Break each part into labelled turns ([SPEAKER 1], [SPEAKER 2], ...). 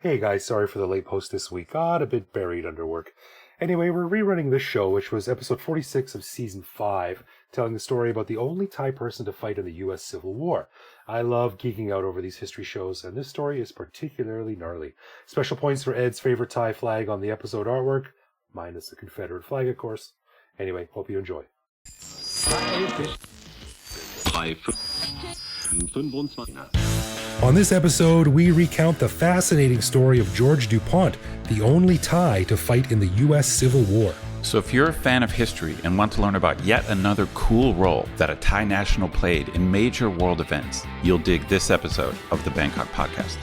[SPEAKER 1] Hey guys, sorry for the late post this week. Got a bit buried under work. Anyway, we're rerunning this show, which was episode 46 of season 5, telling the story about the only Thai person to fight in the U.S. Civil War. I love geeking out over these history shows, and this story is particularly gnarly. Special points for Ed's favorite Thai flag on the episode artwork, minus the Confederate flag, of course. Anyway, hope you enjoy. On this episode, we recount the fascinating story of George DuPont, the only Thai to fight in the U.S. Civil War.
[SPEAKER 2] So if you're a fan of history and want to learn about yet another cool role that a Thai national played in major world events, you'll dig this episode of the Bangkok Podcast.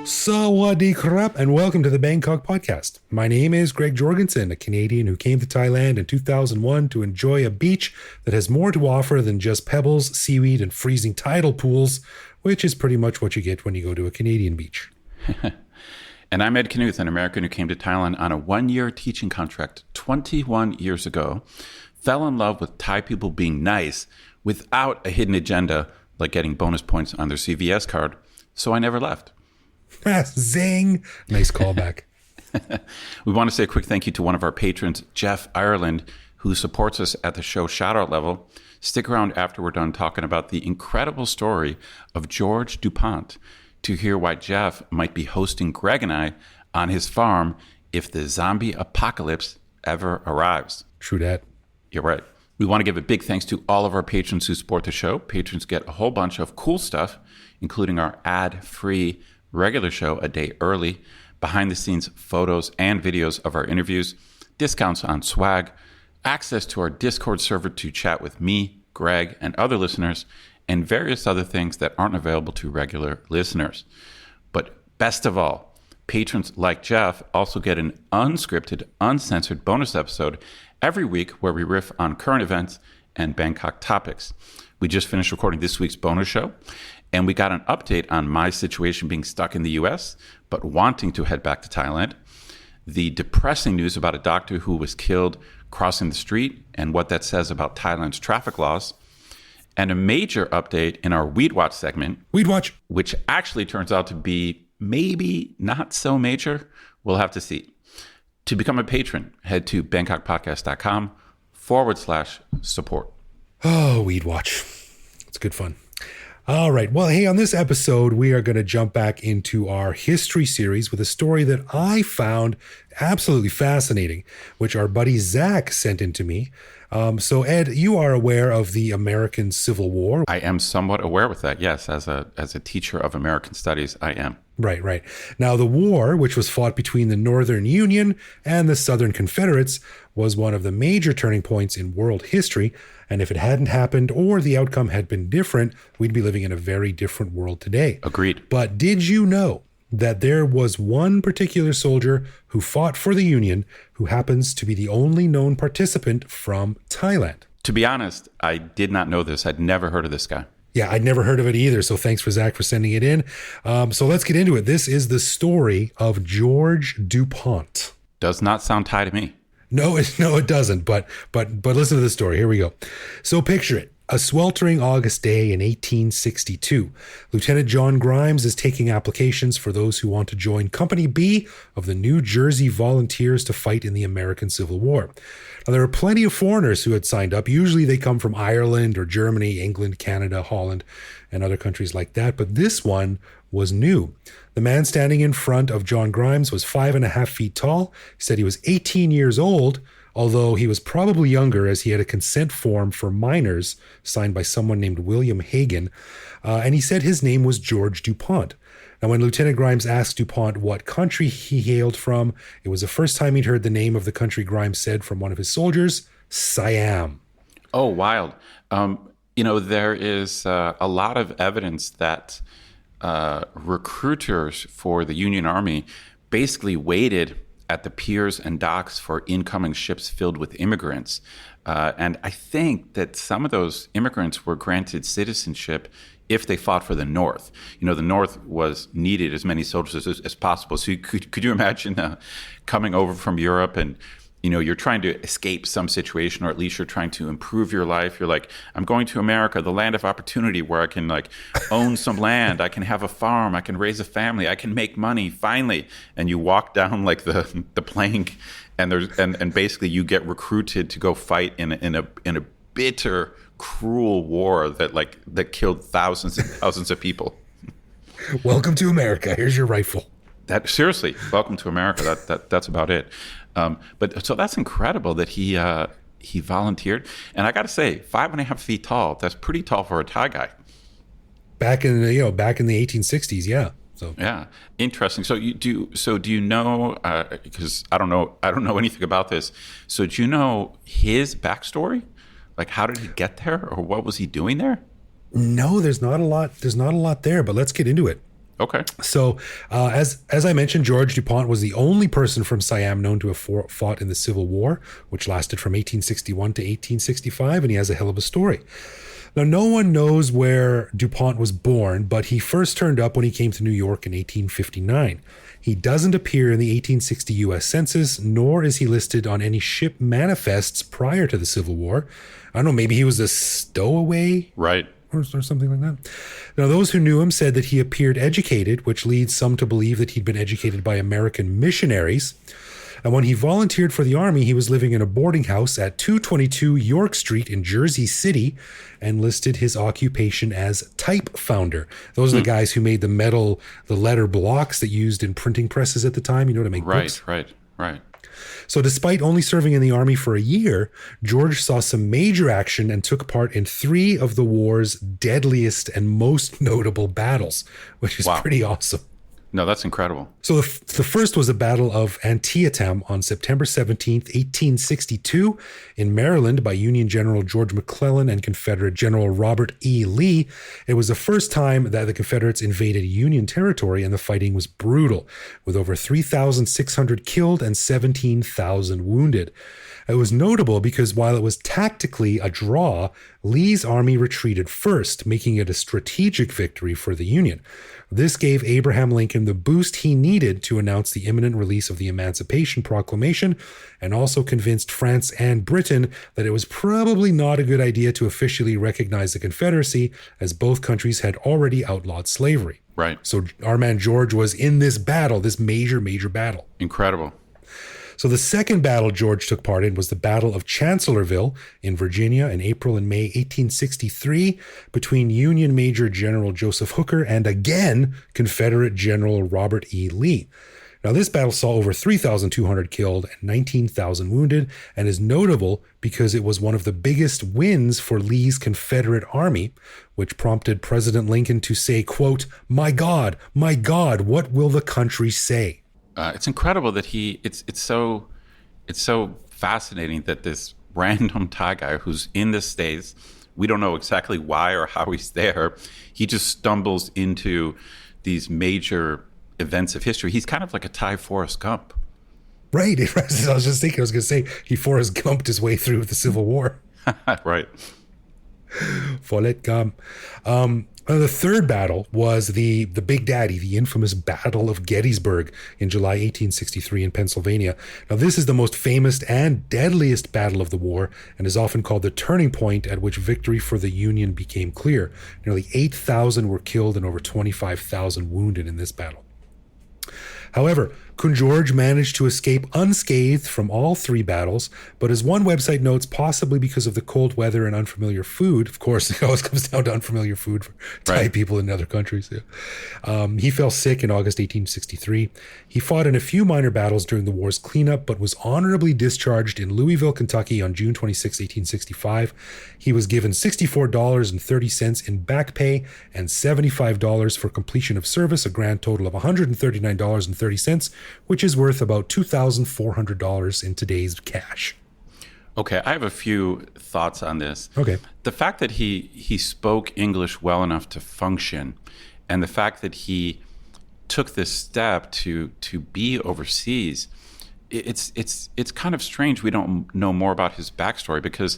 [SPEAKER 1] Sawadee krap, and welcome to the Bangkok Podcast. My name is Greg Jorgensen, a Canadian who came to Thailand in 2001 to enjoy a beach that has more to offer than just pebbles, seaweed, and freezing tidal pools, which is pretty much what you get when you go to a Canadian beach.
[SPEAKER 2] And I'm Ed Knuth, an American who came to Thailand on a one-year teaching contract 21 years ago, fell in love with Thai people being nice without a hidden agenda like getting bonus points on their CVS card, so I never left.
[SPEAKER 1] Zing! Nice callback.
[SPEAKER 2] We want to say a quick thank you to one of our patrons, Jeff Ireland, who supports us at the show shoutout level. Stick around after we're done talking about the incredible story of George DuPont to hear why Jeff might be hosting Greg and I on his farm if the zombie apocalypse ever arrives.
[SPEAKER 1] True that.
[SPEAKER 2] You're right. We want to give a big thanks to all of our patrons who support the show. Patrons get a whole bunch of cool stuff, including our ad-free regular show a day early, behind-the-scenes photos and videos of our interviews, discounts on swag, access to our Discord server to chat with me, Greg, and other listeners, and various other things that aren't available to regular listeners. But best of all, patrons like Jeff also get an unscripted, uncensored bonus episode every week where we riff on current events and Bangkok topics. We just finished recording this week's bonus show, and we got an update on my situation being stuck in the U.S., but wanting to head back to Thailand, the depressing news about a doctor who was killed crossing the street and what that says about Thailand's traffic laws, and a major update in our Weed Watch segment.
[SPEAKER 1] Weed Watch.
[SPEAKER 2] Which actually turns out to be maybe not so major. We'll have to see. To become a patron, head to bangkokpodcast.com/support.
[SPEAKER 1] Oh, Weed Watch. It's good fun. All right. Well, hey, on this episode, we are going to jump back into our history series with a story that I found absolutely fascinating, which our buddy Zach sent in to me. So, Ed, you are aware of the American Civil War.
[SPEAKER 2] I am somewhat aware with that, yes. As a teacher of American studies, I am.
[SPEAKER 1] Right. Now, the war, which was fought between the Northern Union and the Southern Confederates, was one of the major turning points in world history. And if it hadn't happened or the outcome had been different, we'd be living in a very different world today.
[SPEAKER 2] Agreed.
[SPEAKER 1] But did you know that there was one particular soldier who fought for the Union who happens to be the only known participant from Thailand?
[SPEAKER 2] To be honest, I did not know this. I'd never heard of this guy.
[SPEAKER 1] Yeah, I'd never heard of it either. So thanks for Zach for sending it in. So let's get into it. This is the story of George DuPont.
[SPEAKER 2] Does not sound Thai to me.
[SPEAKER 1] No, it doesn't. But listen to the story. Here we go. So picture it. A sweltering August day in 1862. Lieutenant John Grimes is taking applications for those who want to join Company B of the New Jersey Volunteers to fight in the American Civil War. Now, there are plenty of foreigners who had signed up. Usually they come from Ireland or Germany, England, Canada, Holland, and other countries like that. But this one was new. The man standing in front of John Grimes was 5.5 feet tall. He said he was 18 years old, although he was probably younger as he had a consent form for minors signed by someone named William Hagen. And he said his name was George DuPont. Now, when Lieutenant Grimes asked DuPont what country he hailed from, it was the first time he'd heard the name of the country Grimes said from one of his soldiers, Siam.
[SPEAKER 2] Oh, wild. There is a lot of evidence that recruiters for the Union Army basically waited at the piers and docks for incoming ships filled with immigrants. And I think that some of those immigrants were granted citizenship if they fought for the North. The North was needed as many soldiers as possible. So could you imagine coming over from Europe and, you're trying to escape some situation, or at least you're trying to improve your life. You're like, I'm going to America, the land of opportunity, where I can own some land. I can have a farm. I can raise a family. I can make money finally. And you walk down the plank, and basically you get recruited to go fight in a bitter, cruel war that killed thousands and thousands of people.
[SPEAKER 1] Welcome to America. Here's your rifle.
[SPEAKER 2] Seriously, welcome to America. That's about it. But so that's incredible that he volunteered. And I got to say, 5.5 feet tall. That's pretty tall for a Thai guy.
[SPEAKER 1] Back in the 1860s, yeah. So
[SPEAKER 2] yeah, interesting. So do you know? Because I don't know anything about this. So do you know his backstory? Like, how did he get there, or what was he doing there?
[SPEAKER 1] No, there's not a lot there. But let's get into it.
[SPEAKER 2] Okay.
[SPEAKER 1] So, as I mentioned, George DuPont was the only person from Siam known to have fought in the Civil War, which lasted from 1861 to 1865, and he has a hell of a story. Now, no one knows where DuPont was born, but he first turned up when he came to New York in 1859. He doesn't appear in the 1860 U.S. Census, nor is he listed on any ship manifests prior to the Civil War. I don't know, maybe he was a stowaway?
[SPEAKER 2] Right.
[SPEAKER 1] Or something like that. Now, those who knew him said that he appeared educated, which leads some to believe that he'd been educated by American missionaries. And when he volunteered for the army, he was living in a boarding house at 222 York Street in Jersey City, and listed his occupation as type founder. Those are the guys who made the letter blocks that used in printing presses at the time, to make books.
[SPEAKER 2] Right.
[SPEAKER 1] So despite only serving in the army for a year, George saw some major action and took part in 3 of the war's deadliest and most notable battles, which is pretty awesome.
[SPEAKER 2] No, that's incredible.
[SPEAKER 1] So the first was the Battle of Antietam on September 17th, 1862 in Maryland by Union General George McClellan and Confederate General Robert E. Lee. It was the first time that the Confederates invaded Union territory, and the fighting was brutal, with over 3,600 killed and 17,000 wounded. It was notable because while it was tactically a draw, Lee's army retreated first, making it a strategic victory for the Union. This gave Abraham Lincoln the boost he needed to announce the imminent release of the Emancipation Proclamation, and also convinced France and Britain that it was probably not a good idea to officially recognize the Confederacy, as both countries had already outlawed slavery.
[SPEAKER 2] Right.
[SPEAKER 1] So our man George was in this battle, this major battle.
[SPEAKER 2] Incredible.
[SPEAKER 1] So the second battle George took part in was the Battle of Chancellorville in Virginia in April and May 1863 between Union Major General Joseph Hooker and again Confederate General Robert E. Lee. Now this battle saw over 3,200 killed and 19,000 wounded, and is notable because it was one of the biggest wins for Lee's Confederate Army, which prompted President Lincoln to say, quote, my God, what will the country say?"
[SPEAKER 2] It's incredible that it's so fascinating that this random Thai guy who's in the States, we don't know exactly why or how he's there, he just stumbles into these major events of history. He's kind of like a Thai Forrest Gump.
[SPEAKER 1] Right. I was going to say, he Forrest Gumped his way through the Civil War.
[SPEAKER 2] Right.
[SPEAKER 1] Forrest Gump. The third battle was the Big Daddy, the infamous Battle of Gettysburg in July 1863 in Pennsylvania. Now, this is the most famous and deadliest battle of the war, and is often called the turning point at which victory for the Union became clear. Nearly 8,000 were killed and over 25,000 wounded in this battle. However, Kun George managed to escape unscathed from all 3 battles, but as one website notes, possibly because of the cold weather and unfamiliar food. Of course, it always comes down to unfamiliar food for Thai people in other countries. Yeah. He fell sick in August 1863. He fought in a few minor battles during the war's cleanup, but was honorably discharged in Louisville, Kentucky on June 26, 1865. He was given $64.30 in back pay and $75 for completion of service, a grand total of $139.30, which is worth about $2,400 in today's cash.
[SPEAKER 2] Okay, I have a few thoughts on this.
[SPEAKER 1] Okay.
[SPEAKER 2] The fact that he spoke English well enough to function, and the fact that he took this step to be overseas, it's kind of strange we don't know more about his backstory, because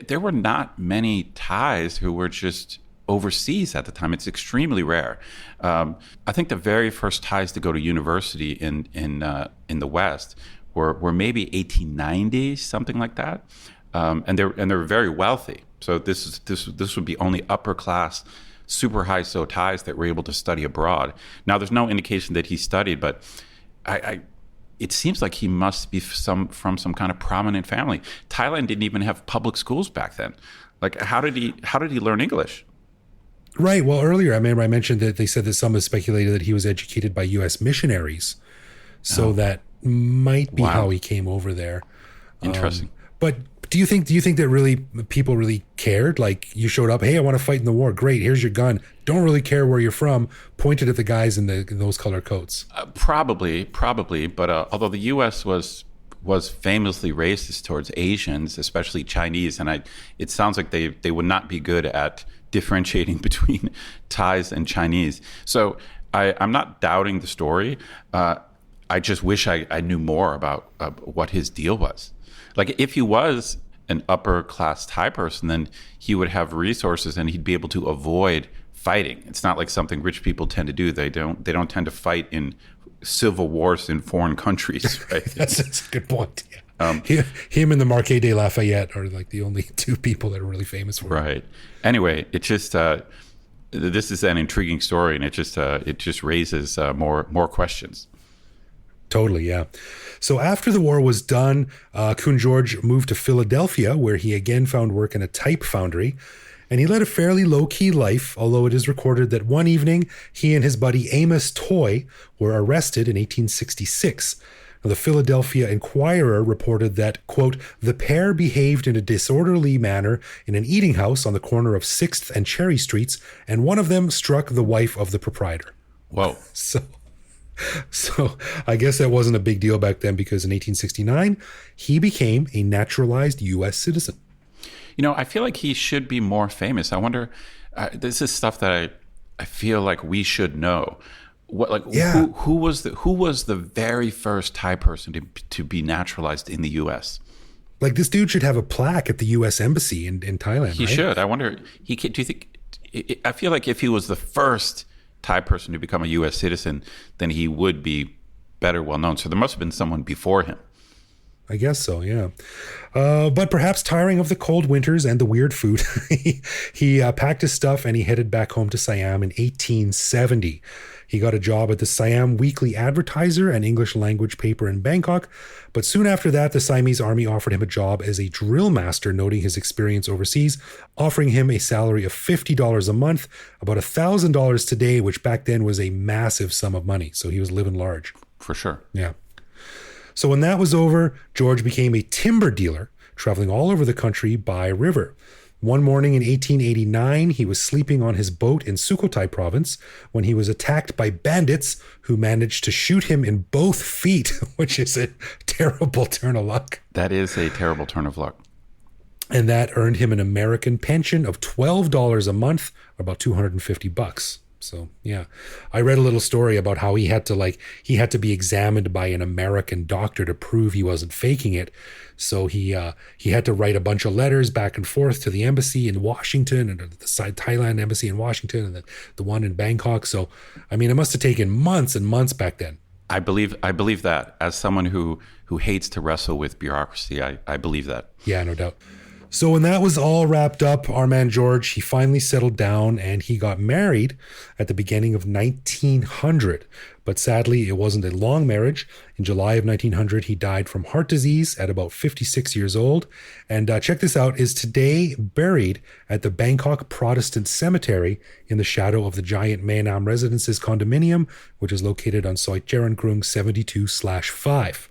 [SPEAKER 2] there were not many Thais who were just overseas at the time. It's extremely rare. I think the very first Thais to go to university in the West were maybe 1890, something like that, and they're very wealthy. So this would be only upper class, super high so Thais that were able to study abroad. Now, there's no indication that he studied, but it seems like he must be from some kind of prominent family. Thailand didn't even have public schools back then. Like, how did he learn English?
[SPEAKER 1] Right. Well, earlier, I remember I mentioned that they said that some have speculated that he was educated by U.S. missionaries. So that might be how he came over there.
[SPEAKER 2] Interesting.
[SPEAKER 1] But do you think that really people really cared? Like, you showed up, hey, I want to fight in the war. Great, here's your gun. Don't really care where you're from. Pointed at the guys in those color coats.
[SPEAKER 2] Probably. But although the U.S. was famously racist towards Asians, especially Chinese, and it sounds like they would not be good at differentiating between Thais and Chinese. So I'm not doubting the story. I just wish I knew more about what his deal was. Like, if he was an upper class Thai person, then he would have resources and he'd be able to avoid fighting. It's not like something rich people tend to do. They don't tend to fight in civil wars in foreign countries, right?
[SPEAKER 1] That's a good point. Yeah. Him and the Marquis de Lafayette are like the only two people that are really famous for it.
[SPEAKER 2] Right. Anyway, it just this is an intriguing story, and it just raises more questions.
[SPEAKER 1] Totally, yeah. So after the war was done, Kun George moved to Philadelphia, where he again found work in a type foundry. And he led a fairly low-key life, although it is recorded that one evening, he and his buddy Amos Toy were arrested in 1866. Now, the Philadelphia Inquirer reported that, quote, the pair behaved in a disorderly manner in an eating house on the corner of 6th and Cherry Streets, and one of them struck the wife of the proprietor.
[SPEAKER 2] Whoa.
[SPEAKER 1] So I guess that wasn't a big deal back then, because in 1869, he became a naturalized U.S. citizen.
[SPEAKER 2] You know, I feel like he should be more famous. I wonder, this is stuff that I feel like we should know. Who was the very first Thai person to be naturalized in the U.S.?
[SPEAKER 1] Like, this dude should have a plaque at the U.S. Embassy in Thailand.
[SPEAKER 2] He should. I wonder. Do you think? I feel like if he was the first Thai person to become a U.S. citizen, then he would be better well known. So there must have been someone before him.
[SPEAKER 1] I guess so, yeah. But perhaps tiring of the cold winters and the weird food, he packed his stuff and he headed back home to Siam in 1870. He got a job at the Siam Weekly Advertiser, an English language paper in Bangkok. But soon after that, the Siamese army offered him a job as a drillmaster, noting his experience overseas, offering him a salary of $50 a month, about $1,000 today, which back then was a massive sum of money. So he was living large.
[SPEAKER 2] For sure.
[SPEAKER 1] Yeah. So when that was over, George became a timber dealer, traveling all over the country by river. One morning in 1889, he was sleeping on his boat in Sukhothai province when he was attacked by bandits who managed to shoot him in both feet, which is a terrible turn of luck.
[SPEAKER 2] That is a terrible turn of luck.
[SPEAKER 1] And that earned him an American pension of $12 a month, or about $250. So, yeah, I read a little story about how he had to be examined by an American doctor to prove he wasn't faking it. So he had to write a bunch of letters back and forth to the embassy in Washington and the Thailand embassy in Washington and the one in Bangkok. So, I mean, it must have taken months and months back then.
[SPEAKER 2] I believe that, as someone who hates to wrestle with bureaucracy. I believe that.
[SPEAKER 1] Yeah, no doubt. So when that was all wrapped up, our man George, he finally settled down and he got married at the beginning of 1900. But sadly, it wasn't a long marriage. In July of 1900, he died from heart disease at about 56 years old. And check this out, is today buried at the Bangkok Protestant Cemetery in the shadow of the giant Maenam Residences condominium, which is located on Soi Charoen Krung 72/5.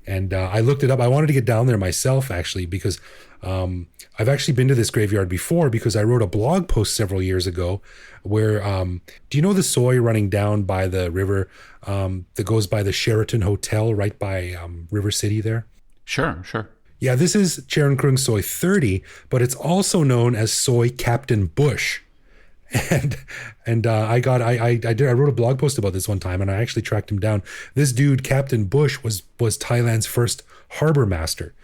[SPEAKER 1] And I looked it up. I wanted to get down there myself, actually, because I've actually been to this graveyard before, because I wrote a blog post several years ago where, do you know the Soi running down by the river that goes by the Sheraton Hotel right by River City there?
[SPEAKER 2] Sure.
[SPEAKER 1] Yeah, this is Charoen Krung Soi 30, but it's also known as Soi Captain Bush. And I wrote a blog post about this one time, and I actually tracked him down. This dude, Captain Bush, was Thailand's first harbor master,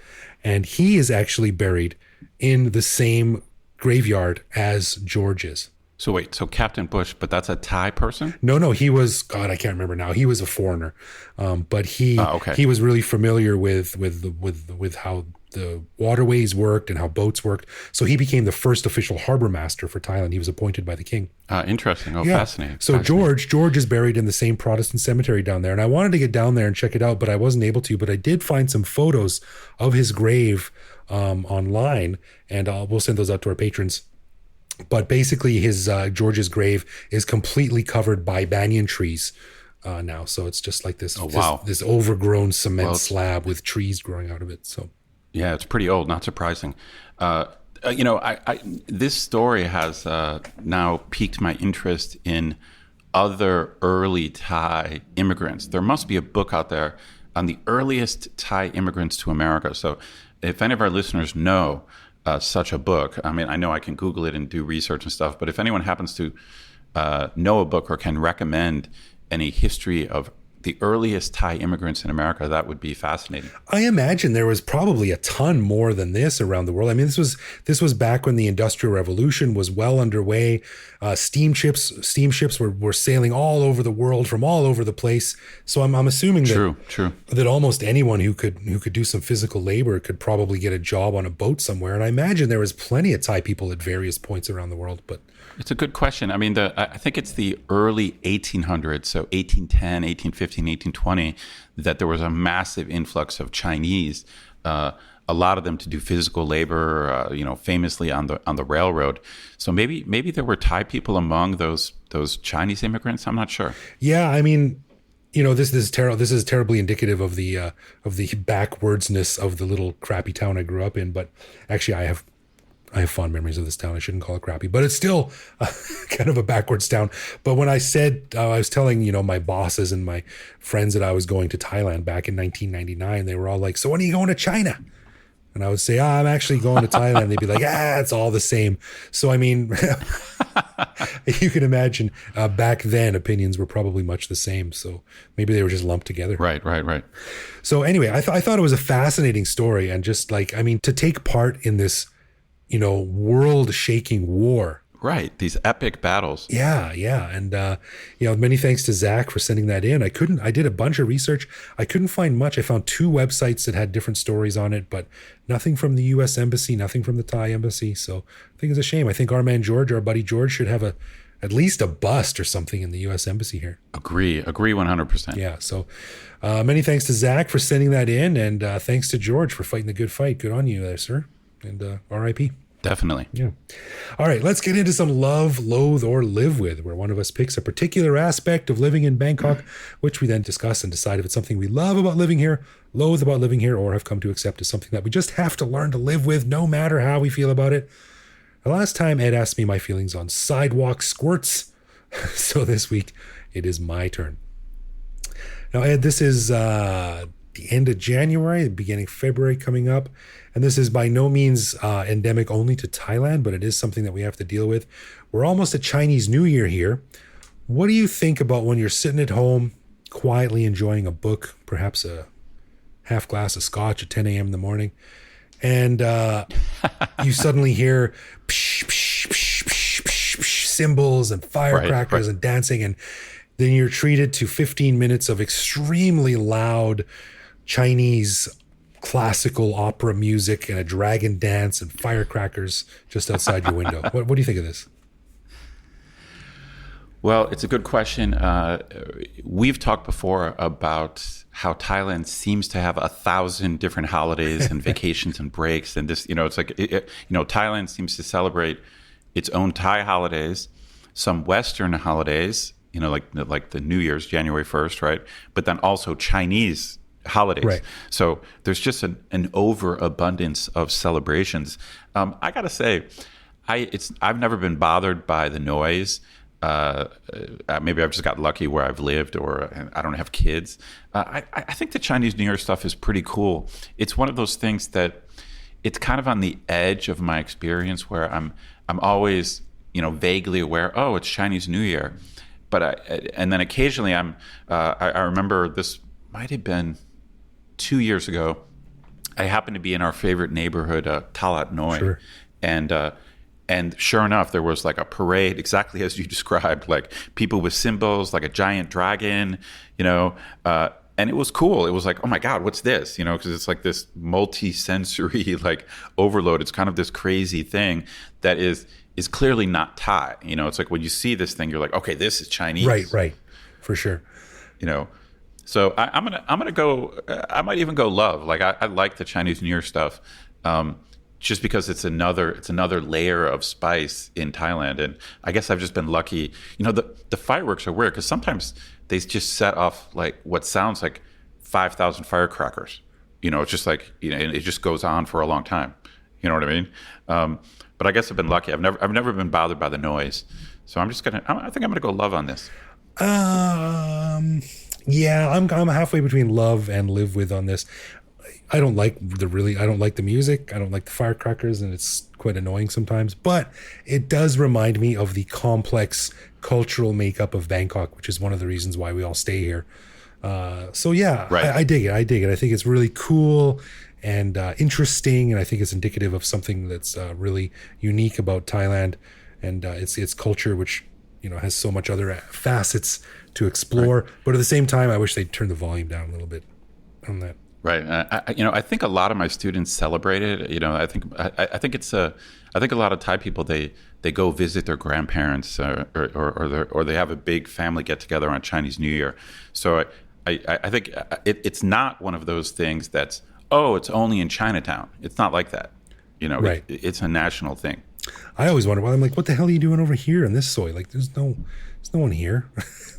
[SPEAKER 1] and he is actually buried in the same graveyard as George is.
[SPEAKER 2] So wait, so Captain Bush, but that's a Thai person?
[SPEAKER 1] No, he was, God, I can't remember now. He was a foreigner, but
[SPEAKER 2] Okay.
[SPEAKER 1] he was really familiar with how the waterways worked and how boats worked. So he became the first official harbor master for Thailand. He was appointed by the king.
[SPEAKER 2] Interesting. Oh,
[SPEAKER 1] Yeah.
[SPEAKER 2] fascinating.
[SPEAKER 1] So
[SPEAKER 2] Fascinating.
[SPEAKER 1] George is buried in the same Protestant cemetery down there, and I wanted to get down there and check it out, but I wasn't able to. But I did find some photos of his grave online, and we'll send those out to our patrons. But basically, his George's grave is completely covered by banyan trees now. So it's just like this,
[SPEAKER 2] wow.
[SPEAKER 1] this overgrown cement
[SPEAKER 2] Well,
[SPEAKER 1] slab with trees growing out of it. So
[SPEAKER 2] Yeah, it's pretty old. Not surprising. This story has now piqued my interest in other early Thai immigrants. There must be a book out there on the earliest Thai immigrants to America. So, if any of our listeners know such a book, I mean, I know I can Google it and do research and stuff. But if anyone happens to know a book or can recommend any history of the earliest Thai immigrants in America, that would be fascinating.
[SPEAKER 1] I imagine there was probably a ton more than this around the world. I mean, this was back when the Industrial Revolution was well underway. Steamships were sailing all over the world from all over the place. So I'm assuming
[SPEAKER 2] True.
[SPEAKER 1] that almost anyone who could do some physical labor could probably get a job on a boat somewhere. And I imagine there was plenty of Thai people at various points around the world. But
[SPEAKER 2] It's a good question. I mean, I think it's the early 1800s, so 1810, 1815, 1820, that there was a massive influx of Chinese, a lot of them to do physical labor, famously on the railroad. So maybe there were Thai people among those Chinese immigrants. I'm not sure.
[SPEAKER 1] yeah, I mean, this is terrible. This is terribly indicative of the backwardsness of the little crappy town I grew up in. But actually, I have fond memories of this town. I shouldn't call it crappy, but it's still kind of a backwards town. But when I said, I was telling, my bosses and my friends that I was going to Thailand back in 1999, they were all like, so when are you going to China? And I would say, I'm actually going to Thailand. They'd be like, it's all the same. So, I mean, you can imagine back then opinions were probably much the same. So maybe they were just lumped together.
[SPEAKER 2] Right.
[SPEAKER 1] So anyway, I thought it was a fascinating story. And just like, I mean, to take part in this, world-shaking war.
[SPEAKER 2] Right. These epic battles.
[SPEAKER 1] Yeah. And, many thanks to Zach for sending that in. I did a bunch of research. I couldn't find much. I found 2 websites that had different stories on it, but nothing from the U.S. Embassy, nothing from the Thai Embassy. So I think it's a shame. I think our man George, our buddy George, should have at least a bust or something in the U.S. Embassy here.
[SPEAKER 2] Agree 100%.
[SPEAKER 1] Yeah. So many thanks to Zach for sending that in, and thanks to George for fighting the good fight. Good on you there, sir. And R.I.P.
[SPEAKER 2] Definitely.
[SPEAKER 1] Yeah. All right, let's get into some love, loathe, or live with, where one of us picks a particular aspect of living in Bangkok, which we then discuss and decide if it's something we love about living here, loathe about living here, or have come to accept as something that we just have to learn to live with no matter how we feel about it. The last time Ed asked me my feelings on sidewalk squirts, so this week it is my turn. Now, Ed, this is the end of January, the beginning of February coming up. And this is by no means endemic only to Thailand, but it is something that we have to deal with. We're almost at Chinese New Year here. What do you think about when you're sitting at home, quietly enjoying a book, perhaps a half glass of scotch at 10 a.m. in the morning, and you suddenly hear psh, psh, psh, psh, psh, psh, cymbals and firecrackers and dancing, and then you're treated to 15 minutes of extremely loud Chinese classical opera music and a dragon dance and firecrackers just outside your window. What do you think of this?
[SPEAKER 2] Well, it's a good question. We've talked before about how Thailand seems to have 1,000 different holidays and vacations and breaks. And this, it's like, Thailand seems to celebrate its own Thai holidays, some Western holidays, like the New Year's, January 1st, right? But then also Chinese holidays.
[SPEAKER 1] Right.
[SPEAKER 2] So there's just an overabundance of celebrations. I got to say, I've never been bothered by the noise. Maybe I've just got lucky where I've lived, or I don't have kids. I think the Chinese New Year stuff is pretty cool. It's one of those things that it's kind of on the edge of my experience where I'm always, vaguely aware, oh, it's Chinese New Year. And then occasionally I remember this might have been 2 years ago. I happened to be in our favorite neighborhood, Talat Noi.
[SPEAKER 1] Sure.
[SPEAKER 2] And And sure enough, there was like a parade, exactly as you described, like people with symbols, like a giant dragon, and it was cool. It was like, oh my God, what's this? Because it's like this multi-sensory like overload. It's kind of this crazy thing that is clearly not Thai. It's like when you see this thing, you're like, okay, this is Chinese.
[SPEAKER 1] Right, for sure.
[SPEAKER 2] So I'm gonna go. I might even go love. Like I like the Chinese New Year stuff, just because it's another layer of spice in Thailand. And I guess I've just been lucky. The fireworks are weird because sometimes they just set off like what sounds like 5,000 firecrackers. It's just like and it just goes on for a long time. You know what I mean? But I guess I've been lucky. I've never been bothered by the noise. So I think I'm gonna go love on this.
[SPEAKER 1] Yeah, I'm halfway between love and live with on this. I don't like the music. I don't like the firecrackers, and it's quite annoying sometimes. But it does remind me of the complex cultural makeup of Bangkok, which is one of the reasons why we all stay here. So yeah, right. I dig it. I think it's really cool and interesting, and I think it's indicative of something that's really unique about Thailand and its culture, which has so much other facets to explore. Right. But at the same time, I wish they'd turn the volume down a little bit on that.
[SPEAKER 2] Right. I think a lot of my students celebrate it. I think a lot of Thai people, they go visit their grandparents or they have a big family get together on Chinese New Year. So I think it's not one of those things that's, it's only in Chinatown. It's not like that. Right. It's a national thing.
[SPEAKER 1] I always wonder, I'm like, what the hell are you doing over here in this soy? Like, there's no one here.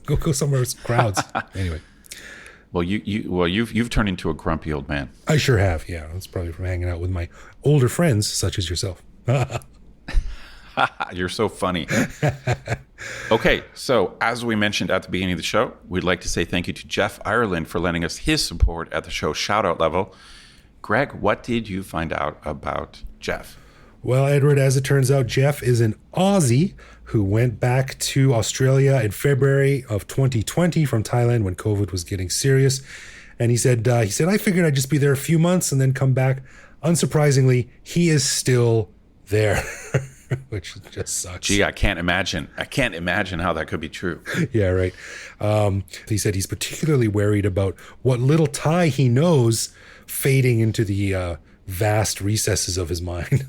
[SPEAKER 1] go somewhere with crowds. Anyway.
[SPEAKER 2] Well, you've turned into a grumpy old man.
[SPEAKER 1] I sure have. Yeah, that's probably from hanging out with my older friends, such as yourself.
[SPEAKER 2] You're so funny. Okay, so as we mentioned at the beginning of the show, we'd like to say thank you to Jeff Ireland for lending us his support at the show shout-out level. Greg, what did you find out about Jeff?
[SPEAKER 1] Well, Edward, as it turns out, Jeff is an Aussie who went back to Australia in February of 2020 from Thailand when COVID was getting serious. And he said, I figured I'd just be there a few months and then come back. Unsurprisingly, he is still there, which just sucks.
[SPEAKER 2] Gee, I can't imagine how that could be true.
[SPEAKER 1] Yeah, right. He said he's particularly worried about what little Thai he knows fading into the vast recesses of his mind.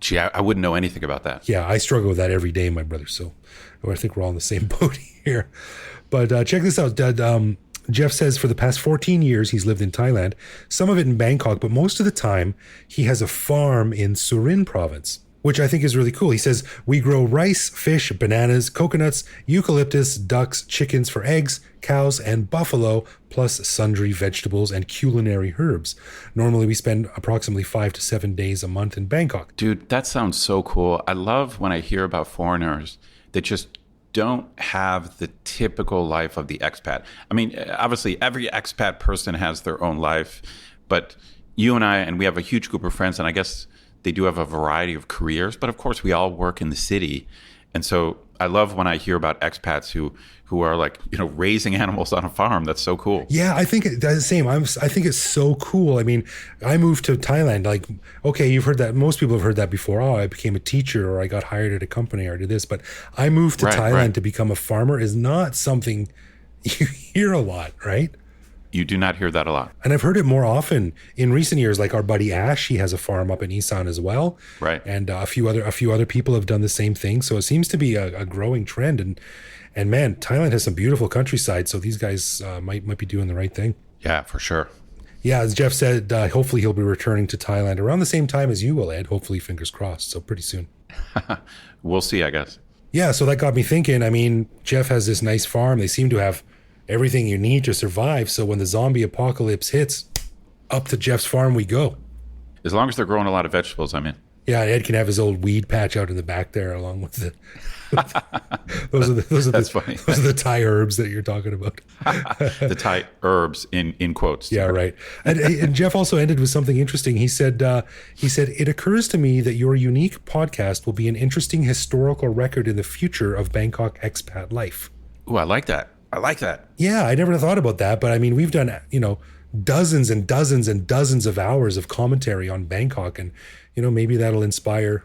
[SPEAKER 2] Gee, I wouldn't know anything about that.
[SPEAKER 1] Yeah, I struggle with that every day, my brother. So I think we're all in the same boat here. But check this out. Jeff says for the past 14 years, he's lived in Thailand, some of it in Bangkok, but most of the time he has a farm in Surin province, which I think is really cool. He says, we grow rice, fish, bananas, coconuts, eucalyptus, ducks, chickens for eggs, cows, and buffalo, plus sundry vegetables and culinary herbs. Normally, we spend approximately 5 to 7 days a month in Bangkok.
[SPEAKER 2] Dude, that sounds so cool. I love when I hear about foreigners that just don't have the typical life of the expat. I mean, obviously, every expat person has their own life, but you and we have a huge group of friends, and I guess they do have a variety of careers, but of course we all work in the city. And so I love when I hear about expats who are like, raising animals on a farm. That's so cool.
[SPEAKER 1] Yeah, I think that's the same. I think it's so cool. I mean, I moved to Thailand. Like, okay, you've heard that. Most people have heard that before. Oh, I became a teacher or I got hired at a company or I did this. But I moved to Thailand to become a farmer is not something you hear a lot, right?
[SPEAKER 2] You do not hear that a lot.
[SPEAKER 1] And I've heard it more often in recent years, like our buddy Ash, he has a farm up in Isan as well.
[SPEAKER 2] Right.
[SPEAKER 1] And a few other people have done the same thing. So it seems to be a growing trend. And man, Thailand has some beautiful countryside. So these guys might be doing the right thing.
[SPEAKER 2] Yeah, for sure.
[SPEAKER 1] Yeah, as Jeff said, hopefully he'll be returning to Thailand around the same time as you will, Ed. Hopefully, fingers crossed. So pretty soon.
[SPEAKER 2] We'll see, I guess.
[SPEAKER 1] Yeah, so that got me thinking. I mean, Jeff has this nice farm. They seem to have everything you need to survive. So when the zombie apocalypse hits, up to Jeff's farm we go.
[SPEAKER 2] As long as they're growing a lot of vegetables, I'm in.
[SPEAKER 1] Yeah, Ed can have his old weed patch out in the back there along with the those are the Thai herbs that you're talking about.
[SPEAKER 2] The Thai herbs in quotes.
[SPEAKER 1] Yeah, right. And Jeff also ended with something interesting. He said, it occurs to me that your unique podcast will be an interesting historical record in the future of Bangkok expat life.
[SPEAKER 2] Ooh, I like that.
[SPEAKER 1] Yeah, I never thought about that. But I mean, we've done, dozens and dozens and dozens of hours of commentary on Bangkok, and maybe that'll inspire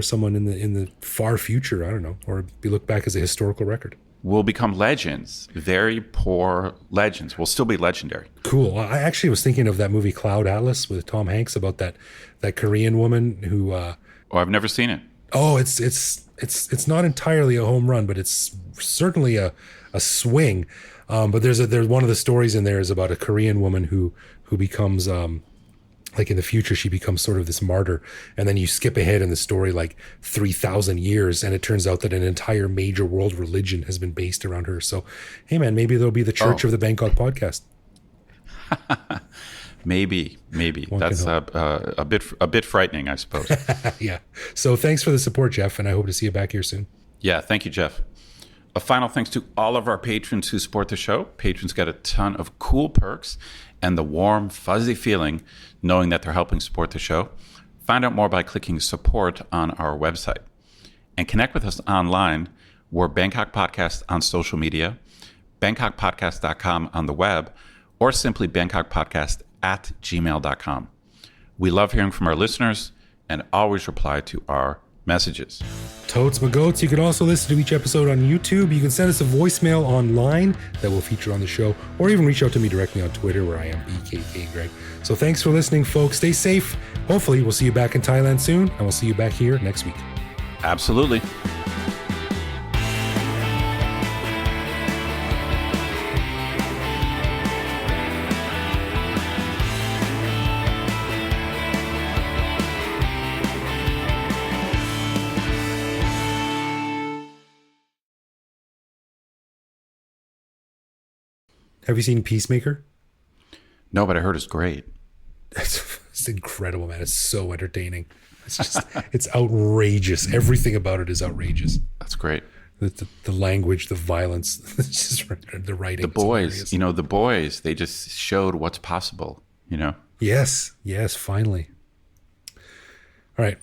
[SPEAKER 1] someone in the far future. I don't know, or be looked back as a historical record.
[SPEAKER 2] We'll become legends, very poor legends. We'll still be legendary.
[SPEAKER 1] Cool. I actually was thinking of that movie Cloud Atlas with Tom Hanks about that Korean woman who.
[SPEAKER 2] I've never seen it.
[SPEAKER 1] Oh, it's not entirely a home run, but it's certainly a swing. But there's one of the stories in there is about a Korean woman who becomes like in the future she becomes sort of this martyr, and then you skip ahead in the story like 3,000 years, and it turns out that an entire major world religion has been based around her. So, hey man, maybe there'll be the Church of the Bangkok podcast.
[SPEAKER 2] Maybe that's a bit frightening, I suppose.
[SPEAKER 1] Yeah. So thanks for the support, Jeff, and I hope to see you back here soon.
[SPEAKER 2] Yeah, thank you, Jeff. A final thanks to all of our patrons who support the show. Patrons get a ton of cool perks and the warm, fuzzy feeling knowing that they're helping support the show. Find out more by clicking support on our website. And connect with us online. We're Bangkok Podcast on social media, bangkokpodcast.com on the web, or simply bangkokpodcast@gmail.com. We love hearing from our listeners and always reply to our messages.
[SPEAKER 1] Totes my goats. You can also listen to each episode on YouTube. You can send us a voicemail online that will feature on the show, or even reach out to me directly on Twitter where I am BKK Greg. So thanks for listening, folks. Stay safe. Hopefully we'll see you back in Thailand soon, and we'll see you back here next week.
[SPEAKER 2] Absolutely.
[SPEAKER 1] Have you seen Peacemaker?
[SPEAKER 2] No, but I heard it's great.
[SPEAKER 1] It's incredible, man. It's so entertaining. It's just, it's outrageous. Everything about it is outrageous.
[SPEAKER 2] That's great.
[SPEAKER 1] The language, the violence, it's just the writing.
[SPEAKER 2] The boys, they just showed what's possible,
[SPEAKER 1] Yes, finally. All right.